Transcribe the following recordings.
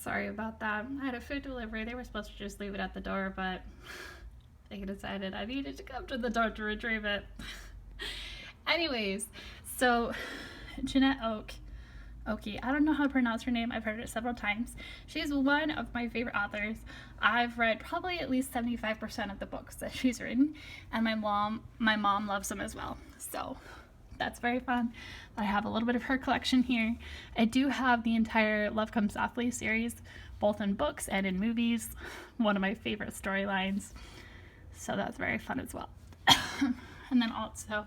Sorry about that. I had a food delivery. They were supposed to just leave it at the door, but they decided I needed to come to the door to retrieve it. Anyways, so Jeanette Oki, I don't know how to pronounce her name. I've heard it several times. She's one of my favorite authors. I've read probably at least 75% of the books that she's written, and my mom loves them as well. So that's very fun. I have a little bit of her collection here. I do have the entire Love Comes Softly series, both in books and in movies. One of my favorite storylines. So that's very fun as well. And then also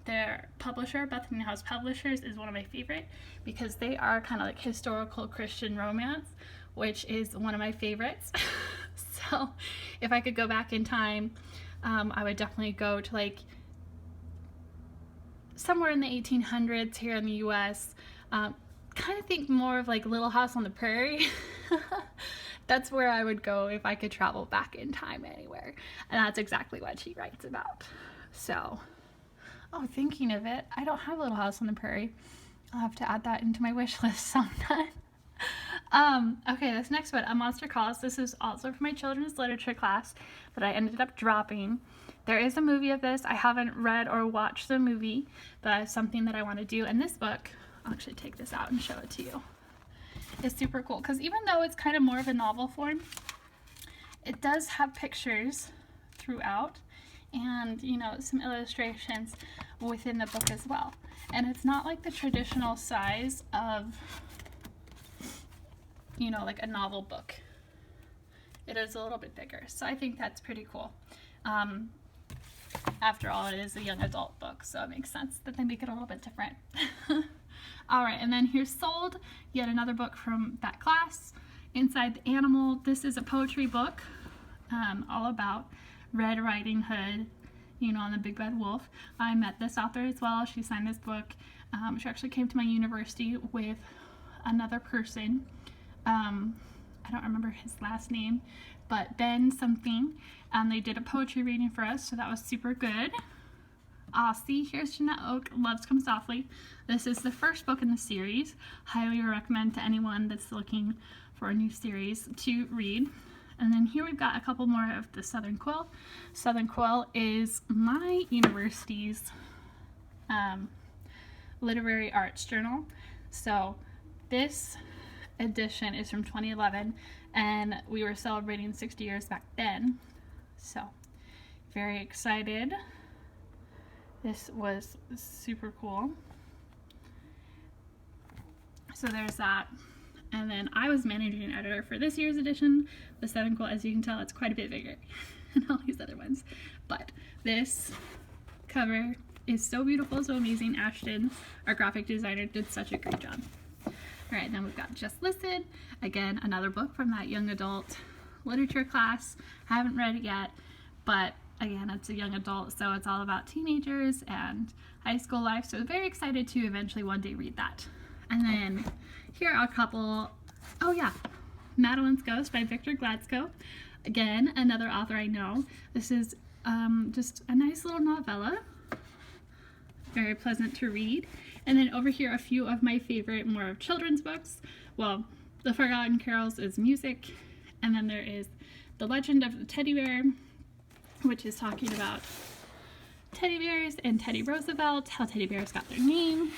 their publisher, Bethany House Publishers, is one of my favorite because they are kind of like historical Christian romance, which is one of my favorites. So if I could go back in time, I would definitely go to like somewhere in the 1800s here in the US. Kind of think more of like Little House on the Prairie. That's where I would go if I could travel back in time anywhere. And that's exactly what she writes about. So, oh, thinking of it, I don't have Little House on the Prairie. I'll have to add that into my wish list sometime. Okay, this next one, A Monster Calls. This is also for my children's literature class that I ended up dropping. There is a movie of this. I haven't read or watched the movie, but it's something that I want to do. And this book, I'll actually take this out and show it to you. It's super cool because even though it's kind of more of a novel form, it does have pictures throughout and, you know, some illustrations within the book as well. And it's not like the traditional size of, you know, like a novel book. It is a little bit bigger. So I think that's pretty cool. After all, it is a young adult book, so it makes sense that they make it a little bit different. All right, and then here's Sold, yet another book from that class. Inside the Animal, this is a poetry book all about Red Riding Hood, you know, on the Big Bad Wolf. I met this author as well. She signed this book. She actually came to my university with another person. I don't remember his last name, but Ben something. They did a poetry reading for us, so that was super good. See, here's Jeanette Oak, Loves Come Softly. This is the first book in the series. Highly recommend to anyone that's looking for a new series to read. And then here we've got a couple more of the Southern Quail. Southern Quail is my university's literary arts journal. So this edition is from 2011, and we were celebrating 60 years back then. So very excited. This was super cool. So there's that. And then I was managing editor for this year's edition. The Southern Quail, as you can tell, it's quite a bit bigger than all these other ones. But this cover is so beautiful, so amazing. Ashton, our graphic designer, did such a great job. All right, then we've got Just Listen. Again, another book from that young adult literature class. I haven't read it yet, but again, it's a young adult, so it's all about teenagers and high school life. So very excited to eventually one day read that. And then here are a couple, oh yeah, Madelines Ghost by Victor Gladsko. Again, another author I know. This is just a nice little novella. Very pleasant to read. And then over here, a few of my favorite more of children's books. Well, The Forgotten Carols is music. And then there is The Legend of the Teddy Bear, which is talking about teddy bears and Teddy Roosevelt, how teddy bears got their name.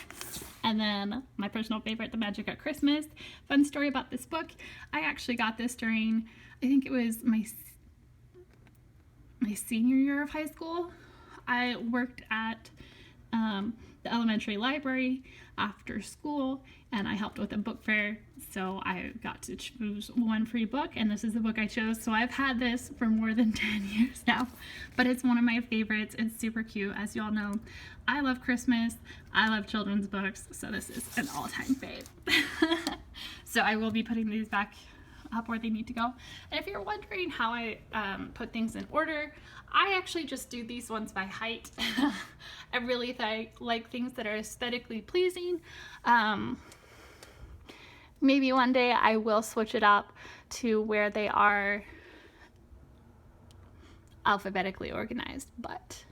And then my personal favorite, The Magic at Christmas. Fun story about this book. I actually got this during, I think it was my senior year of high school. I worked at the elementary library after school, and I helped with a book fair, so I got to choose one free book, and this is the book I chose. So I've had this for more than 10 years now, but it's one of my favorites. It's super cute. As you all know, I love Christmas, I love children's books, so this is an all-time fave. So I will be putting these back up where they need to go. And if you're wondering how I put things in order, I actually just do these ones by height. I really like things that are aesthetically pleasing. Maybe one day I will switch it up to where they are alphabetically organized, but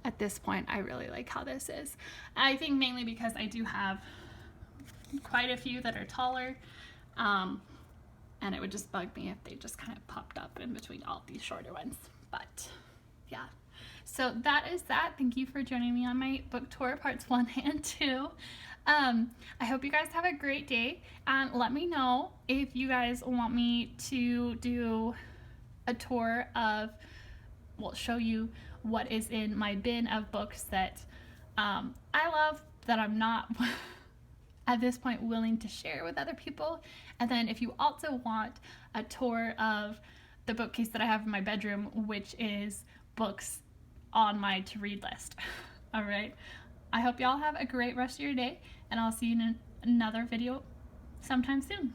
at this point I really like how this is. I think mainly because I do have quite a few that are taller. and it would just bug me if they just kind of popped up in between all these shorter ones. But yeah, so that is that. Thank you for joining me on my book tour parts 1 and 2. I hope you guys have a great day, and let me know if you guys want me to do a tour of, well, show you what is in my bin of books that I love, that I'm not at this point willing to share with other people. And then if you also want a tour of the bookcase that I have in my bedroom, which is books on my to-read list. All right. I hope y'all have a great rest of your day, and I'll see you in another video sometime soon.